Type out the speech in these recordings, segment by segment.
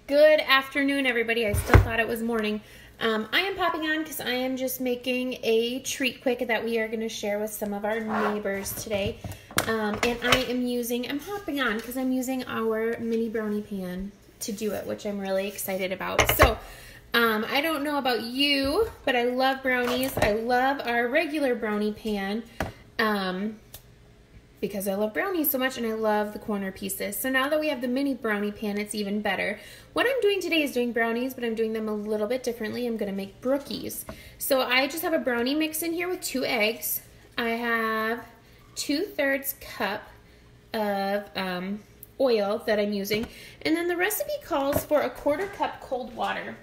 Good afternoon, everybody. I still thought it was morning. I am popping on because I am just making a treat quick that we are going to share with some of our neighbors today. And I'm hopping on because I'm using our mini brownie pan to do it, which I'm really excited about. So, I don't know about you, but I love brownies. I love our regular brownie pan. Because I love brownies so much and I love the corner pieces. So now that we have the mini brownie pan, it's even better. What I'm doing today is doing brownies, but I'm doing them a little bit differently. I'm going to make brookies. So I just have a brownie mix in here with 2 eggs. I have 2/3 cup of oil that I'm using. And then the recipe calls for a 1/4 cup cold water.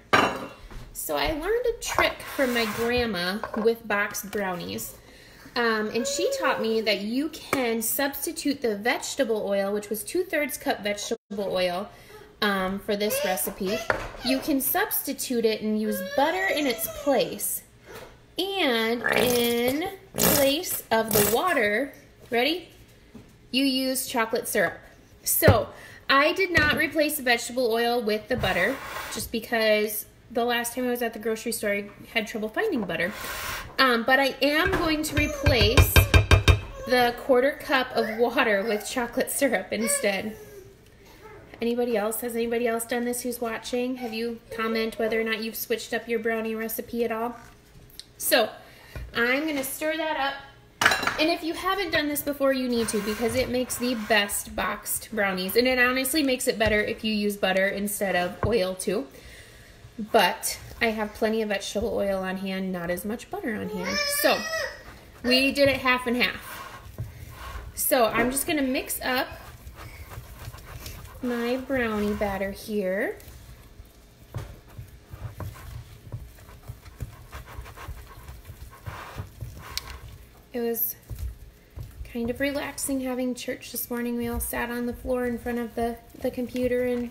So I learned a trick from my grandma with boxed brownies. And she taught me that you can substitute the vegetable oil, which was 2/3 cup vegetable oil for this recipe. You can substitute it and use butter in its place. And in place of the water, ready? You use chocolate syrup. So I did not replace the vegetable oil with the butter just because the last time I was at the grocery store, I had trouble finding butter. But I am going to replace the 1/4 cup of water with chocolate syrup instead. Anybody else? Has anybody else done this who's watching? Have you comment whether or not you've switched up your brownie recipe at all? So I'm going to stir that up. And if you haven't done this before, you need to because it makes the best boxed brownies. And it honestly makes it better if you use butter instead of oil too. But I have plenty of vegetable oil on hand, not as much butter on hand. So we did it half and half. So I'm just gonna mix up my brownie batter here. It was kind of relaxing having church this morning. We all sat on the floor in front of the computer and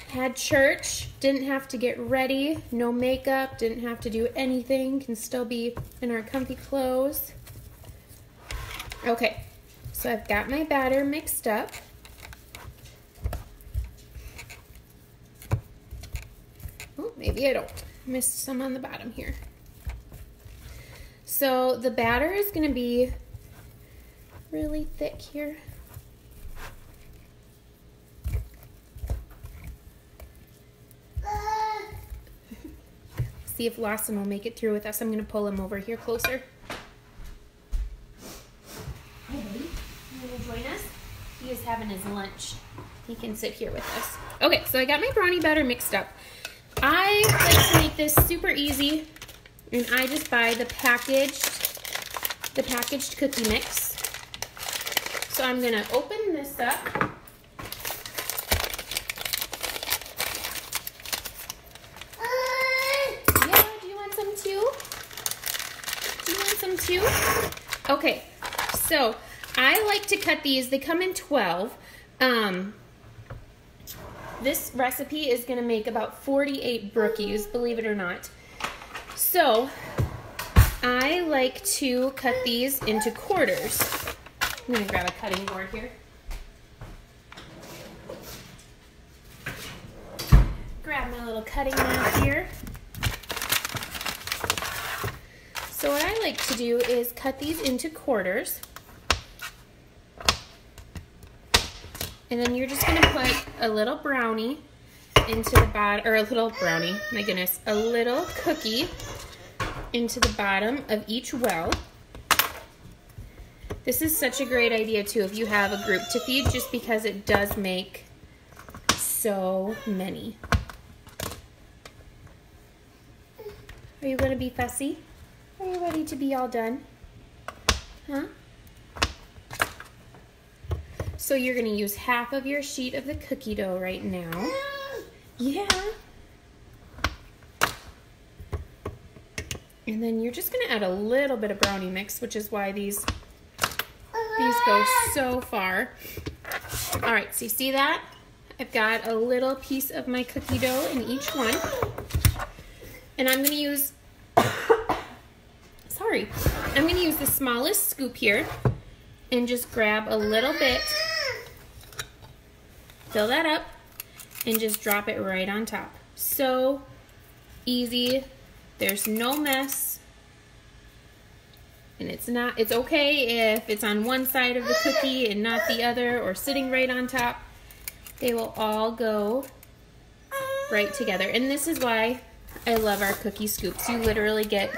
had church. Didn't have to get ready, no makeup, didn't have to do anything, can still be in our comfy clothes. Okay, so I've got my batter mixed up. Oh, maybe I don't. Missed some on the bottom here. So the batter is going to be really thick here. See if Lawson will make it through with us. I'm going to pull him over here closer. Hey, buddy. You want to join us? He is having his lunch. He can sit here with us. Okay, so I got my brownie batter mixed up. I like to make this super easy, and I just buy the packaged cookie mix. So I'm going to open this up. Okay, so I like to cut these. They come in 12. This recipe is going to make about 48 brookies, believe it or not. So I like to cut these into quarters. I'm going to grab a cutting board here. Grab my little cutting mat here. So what I like to do is cut these into quarters. And then you're just going to put a little brownie into the bottom, or a little brownie, my goodness, a little cookie into the bottom of each well. This is such a great idea too if you have a group to feed, just because it does make so many. Are you going to be fussy? Are you ready to be all done? Huh? So you're going to use half of your sheet of the cookie dough right now. Yeah. And then you're just going to add a little bit of brownie mix, which is why these go so far. All right, so you see that? I've got a little piece of my cookie dough in each one. And I'm going to use I'm going to use the smallest scoop here and just grab a little bit, fill that up, and just drop it right on top. So easy. There's no mess. And it's okay if it's on one side of the cookie and not the other, or sitting right on top. They will all go right together. And this is why I love our cookie scoops. You literally get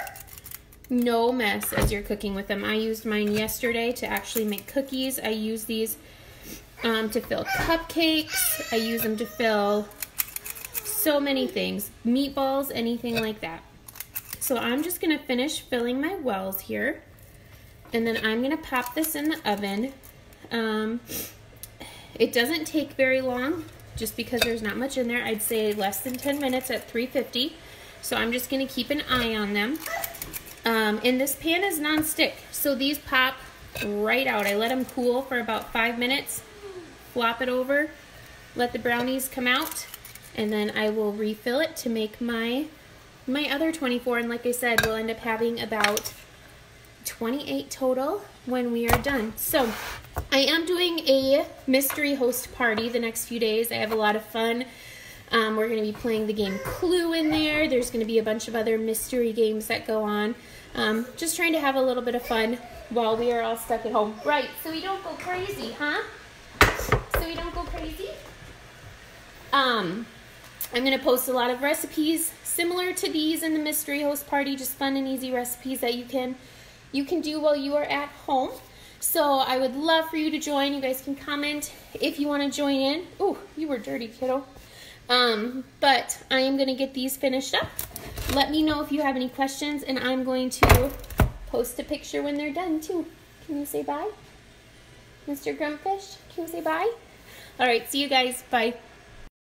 no mess as you're cooking with them. I used mine yesterday to actually make cookies. I use these to fill cupcakes. I use them to fill so many things. Meatballs, anything like that. So I'm just gonna finish filling my wells here. And then I'm gonna pop this in the oven. It doesn't take very long just because there's not much in there. I'd say less than 10 minutes at 350. So I'm just gonna keep an eye on them. And this pan is non-stick, so these pop right out. I let them cool for about 5 minutes, flop it over, let the brownies come out, and then I will refill it to make my other 24. And like I said, we'll end up having about 28 total when we are done. So I am doing a mystery host party the next few days. I have a lot of fun. We're going to be playing the game Clue in there. There's going to be a bunch of other mystery games that go on. Just trying to have a little bit of fun while we are all stuck at home. Right, so we don't go crazy, huh? So we don't go crazy? I'm going to post a lot of recipes similar to these in the mystery host party, just fun and easy recipes that you can do while you are at home. So I would love for you to join. You guys can comment if you want to join in. Ooh, you were dirty, kiddo. But I am going to get these finished up. Let me know if you have any questions, and I'm going to post a picture when they're done too. Can you say bye? Mr. Grumpfish, can you say bye? All right, see you guys. Bye.